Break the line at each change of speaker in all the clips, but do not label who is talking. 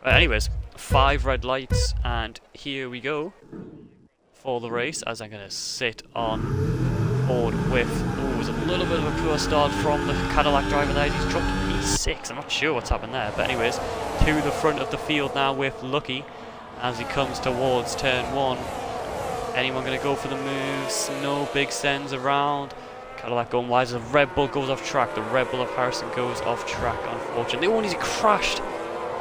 Anyways, 5 red lights, and here we go for the race, as I'm going to sit on board with... Oh, it was a little bit of a poor start from the Cadillac driver there. He's dropped P6. I'm not sure what's happened there, but anyways, to the front of the field now with Lucky as he comes towards turn 1. Anyone going to go for the moves? No big sends around. Cadillac going wide as the Red Bull goes off track. The Red Bull of Harrison goes off track, unfortunately. Oh, and he's crashed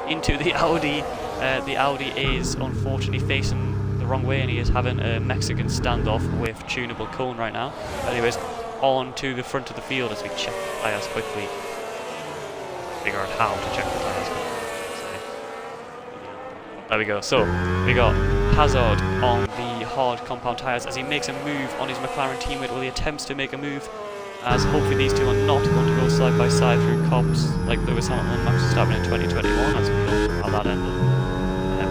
into the Audi. The Audi is unfortunately facing the wrong way, and he is having a Mexican standoff with Tunable Cone right now. Anyways, on to the front of the field as we check the tyres quickly. Figure out how to check the tyres quickly. There we go. So we got Hazard on the hard compound tyres as he makes a move on his McLaren teammate. Well, he attempts to make a move, as hopefully these two are not going to go side by side through cops like Lewis Hamilton and Max Verstappen in 2021, as we know how that ended.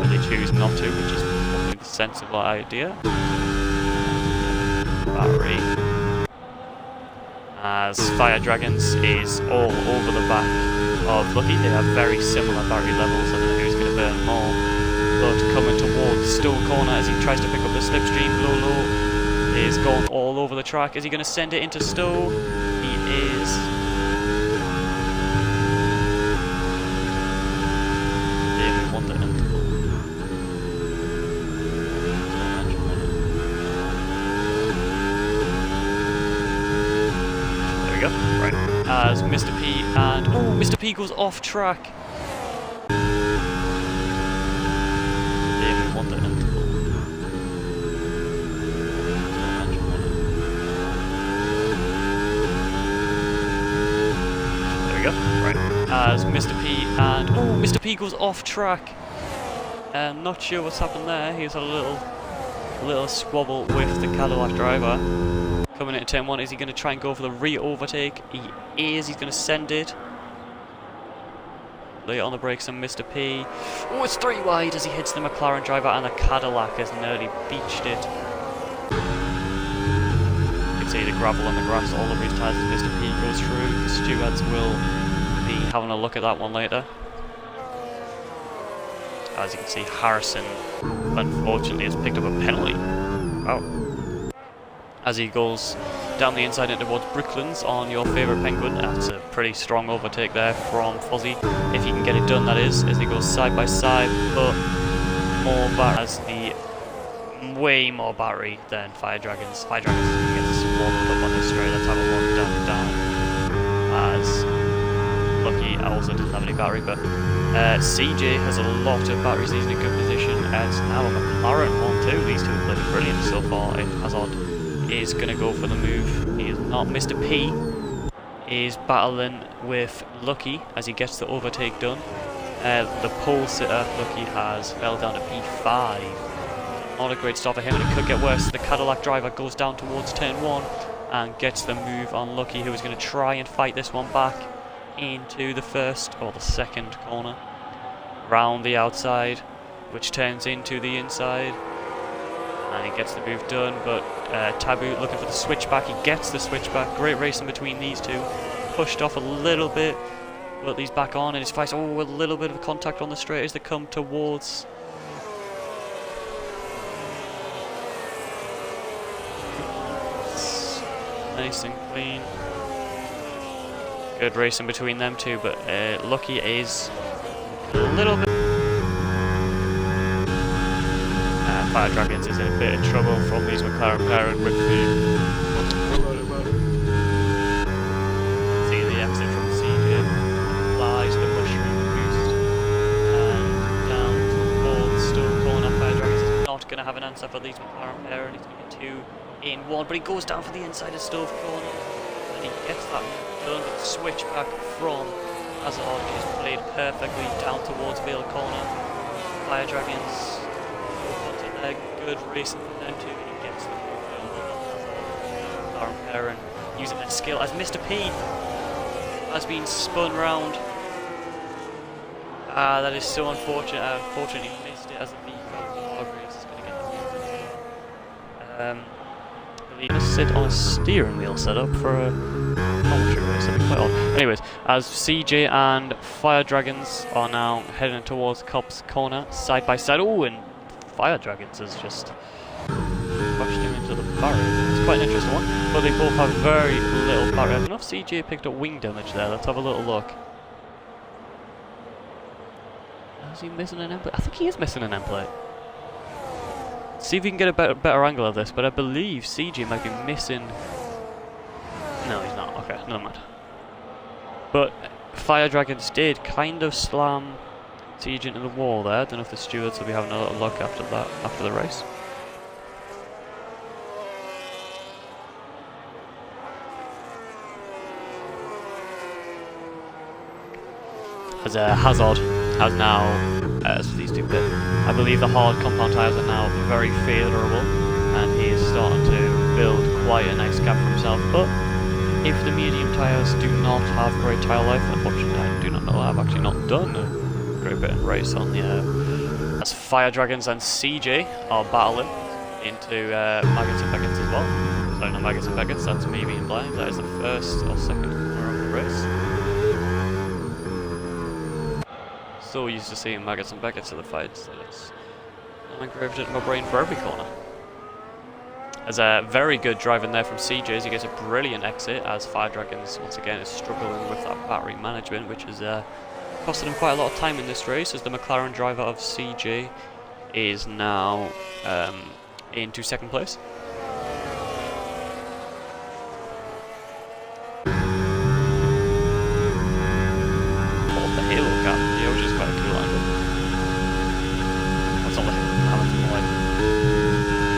But they choose not to, which is probably the sensible idea. Battery. As Fire Dragons is all over the back of Lucky. They have very similar battery levels. I don't know who's going to burn more. But coming towards Stowe corner as he tries to pick up the slipstream. Lolo is going all over the track. Is he going to send it into Stowe? He is. David Wonderland. There we go. Right. As Mr. P and... Oh, Mr. P goes off track. Right, as Mr. P and... Oh, Mr. P goes off track. Not sure what's happened there. He's had a little squabble with the Cadillac driver. Coming into turn 1, is he going to try and go for the re-overtake? He is. He's going to send it. Late on the brakes on Mr. P. Oh, it's 3 wide as he hits the McLaren driver, and the Cadillac has nearly beached it. You can see the gravel and the grass all over his tyres as Mr. P goes through. The stewards will be having a look at that one later. As you can see, Harrison unfortunately has picked up a penalty. Wow. As he goes down the inside and towards Brooklands on your favourite Penguin. That's a pretty strong overtake there from Fozzie. If he can get it done, that is, as he goes side by side, but more as the way more battery than Fire Dragons. Fire Dragons gets swallowed up on this straight. Let's have a look down. As Lucky also doesn't have any battery, but CJ has a lot of batteries. He's in a good position. It's now a McLaren 1-2. These two have played brilliant so far. Hazard is going to go for the move. He is not. Mr. P is battling with Lucky as he gets the overtake done. The pole sitter Lucky has fell down to P5. Not a great start for him, and it could get worse. The Cadillac driver goes down towards turn 1 and gets the move on Lucky, who is going to try and fight this one back into the first or the second corner. Round the outside, which turns into the inside. And he gets the move done, but Taboo looking for the switchback. He gets the switchback. Great racing between these two. Pushed off a little bit, but he's back on, and his fights. Oh, a little bit of contact on the straight as they come towards. Nice and clean. Good racing between them two, but Lucky is a little bit. Fire Dragons is in a bit of trouble from these McLaren parent with the... See the exit from CJ, applies the mushroom boost, and down towards Stowe corner. Fire Dragons is not going to have an answer for these McLaren parent. He's going to get 2 in 1, but he goes down for the inside of Stowe corner, and he gets that done. But the switch back from Hazard is played perfectly down towards Vale corner. Fire Dragons... good racing for them too. He gets the move done. Aaron Perrin using their skill as Mr. P has been spun round. That is so unfortunate. Unfortunately missed it as the Hargreaves is going to get the move. I believe to sit on a steering wheel setup for a commentary race, that'd be quite odd. Anyways, as CJ and Fire Dragons are now heading towards Cop's corner, side by side. Oh, and Fire Dragons has just pushed him into the barrier. It's quite an interesting one, but they both have very little barrier. I don't know if CJ picked up wing damage there. Let's have a little look. Is he missing an end plate? I think he is missing an end plate. See if we can get a better angle of this, but I believe CJ might be missing... No, he's not. Okay, never mind. But Fire Dragons did kind of slam CJ into the wall there. I don't know if the stewards will be having a little look after that, after the race. As Hazard has now, as these two bit, I believe the hard compound tyres are now very favourable, and he is starting to build quite a nice gap for himself. But if the medium tyres do not have great tyre life, unfortunately I do not know, I've actually not done a great bit of race on the as Fire Dragons and CJ are battling into Maggots and Beckets as well. Sorry, not Maggots and Beckets, that's me being blind. That is the first or second corner of the race. So used to seeing Maggots and Beckets in the fights that it's engraved into my brain for every corner. There's a very good driving there from CJ as he gets a brilliant exit, as Fire Dragons once again is struggling with that battery management, which is costing him quite a lot of time in this race, as the McLaren driver of CJ is now into second place.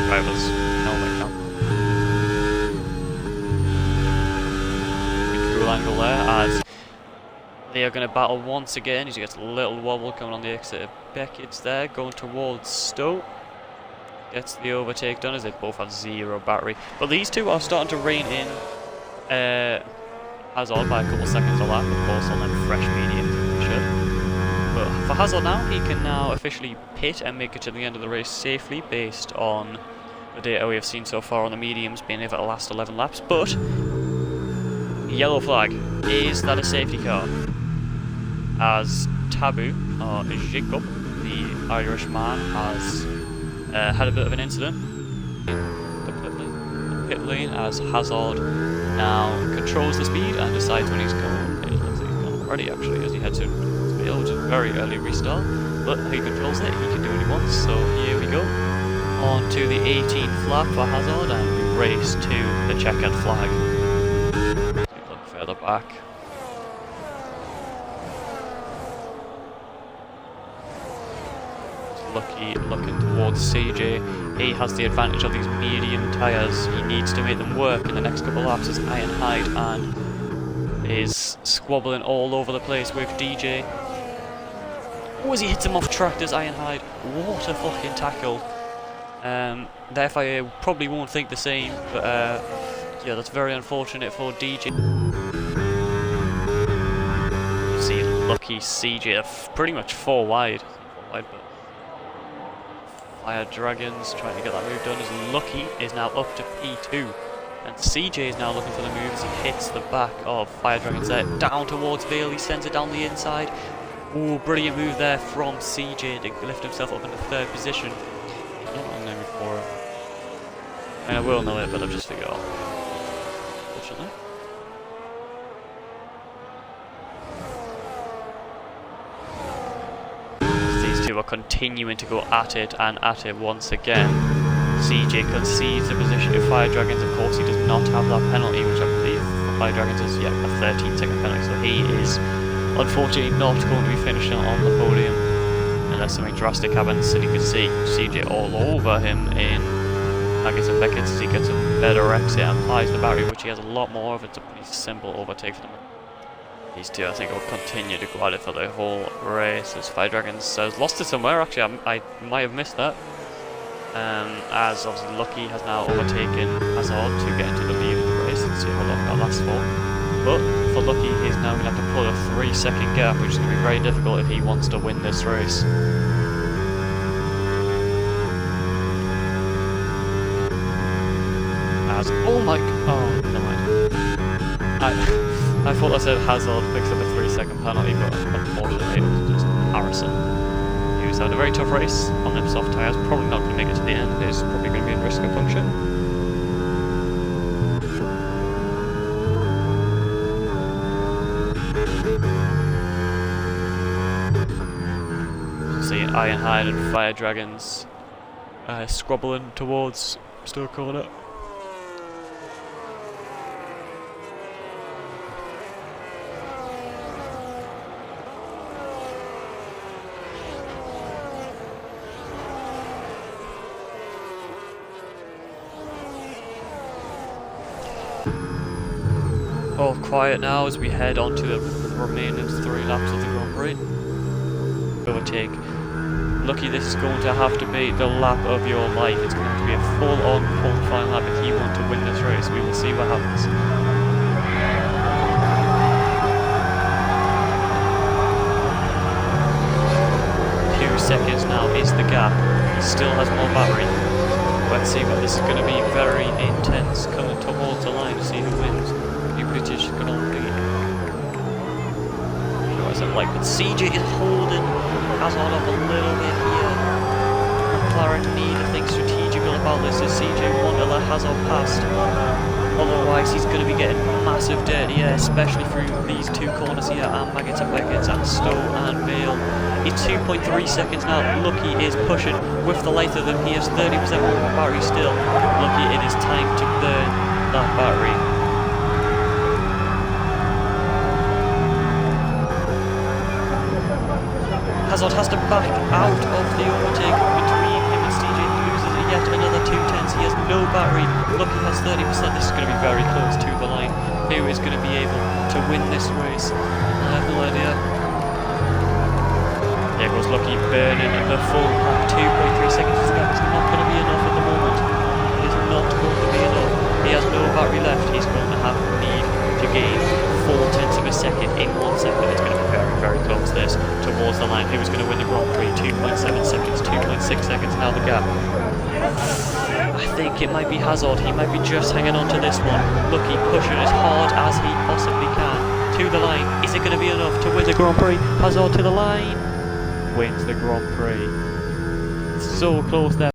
Drivers helmet cap. Cool angle there as they are going to battle once again. As he gets a little wobble coming on the exit of Beckett's there, going towards Stowe. Gets the overtake done as they both have zero battery. But these two are starting to rein in Hazard by a couple seconds a lap, of course, on them fresh mediums. But for Hazard now, he can now officially pit and make it to the end of the race safely based on the data we have seen so far on the mediums being able to last 11 laps. But yellow flag, is that a safety car? As Tabu, or Jacob, the Irishman, has had a bit of an incident in the pit lane as Hazard now controls the speed and decides when he's gone. It looks like he's gone already actually as he heads to which is a very early restart, but he controls it, he can do what he wants. So here we go, on to the 18th lap for Hazard, and we race to the checkered flag. Look further back. Lucky looking towards CJ. He has the advantage of these medium tyres. He needs to make them work in the next couple of laps as Ironhide and is squabbling all over the place with DJ. Oh, as he hits him off track, does Ironhide. What a fucking tackle. The FIA probably won't think the same, but yeah, that's very unfortunate for DJ. You see, lucky CJ, pretty much four wide, but Fire Dragons trying to get that move done as Lucky is now up to P2. And CJ is now looking for the move as he hits the back of Fire Dragons there. Down towards Vale, he sends it down the inside. Ooh, brilliant move there from CJ to lift himself up into third position. I don't know the name before. I mean, I will know it, but I've just forgot. Unfortunately. These two are continuing to go at it and at it once again. CJ concedes the position to Fire Dragons. Of course, he does not have that penalty, which I believe Fire Dragons is a 13-second penalty, so he is unfortunately not going to be finishing on the podium unless something drastic happens. And you can see CJ all over him in Maggots and Beckets as he gets a better exit and applies the battery, which he has a lot more of. It's a pretty simple overtake for them. These two, I think, will continue to go at it for the whole race as Fire Dragons has lost it somewhere. Actually, I might have missed that. As obviously Lucky has now overtaken Hazard to get into the lead of the race and see how long that lasts for. But for Lucky, he's now going to have to pull a 3-second gap, which is going to be very difficult if he wants to win this race. As never mind. I thought I said Hazard picks up a 3-second penalty, but unfortunately it was just Harrison. He was having a very tough race on them soft tyres, probably not going to make it to the end, it's probably going to be in risk of puncture. See Ironhide and Fire Dragons scrubbling towards Stoke Corner. All quiet now as we head on to the remaining 3 laps of the Grand Prix. Overtake. Lucky this is going to have to be the lap of your life. It's going to have to be a full-on qualifying lap if you want to win this race. We will see what happens. 2 seconds now is the gap. He still has more battery. Let's see, but this is going to be very intense coming towards the line to see who wins. The British Grand Prix. Like, but CJ is holding Hazard up a little bit here. McLaren need to think strategical about this as CJ want to let Hazard past. Otherwise he's going to be getting massive dirty air, especially through these 2 corners here, and Maggots and Beckett's and Stowe and Bale. It's 2.3 seconds now. Lucky is pushing with the light of them. He has 30% more battery still. Lucky, it is time to burn that battery. Hazard has to back out of the overtake between him and CJ. He loses yet another 2/10. He has no battery. Lucky has 30%. This is going to be very close to the line. Who is going to be able to win this race? I have no idea. There goes Lucky burning the full pack. 2.3 seconds. That's not going to be enough at the moment. It is not going to be enough. He has no battery left. He's going to have need to gain 4/10 of a second in 1 second. It's going to be very, very close this towards the line. Who's going to win the Grand Prix? 2.7 seconds, 2.6 seconds now the gap. I think it might be Hazard. He might be just hanging on to this one. Lucky pushing as hard as he possibly can to the line. Is it going to be enough to win the Grand Prix? Hazard to the line. Wins the Grand Prix. So close there.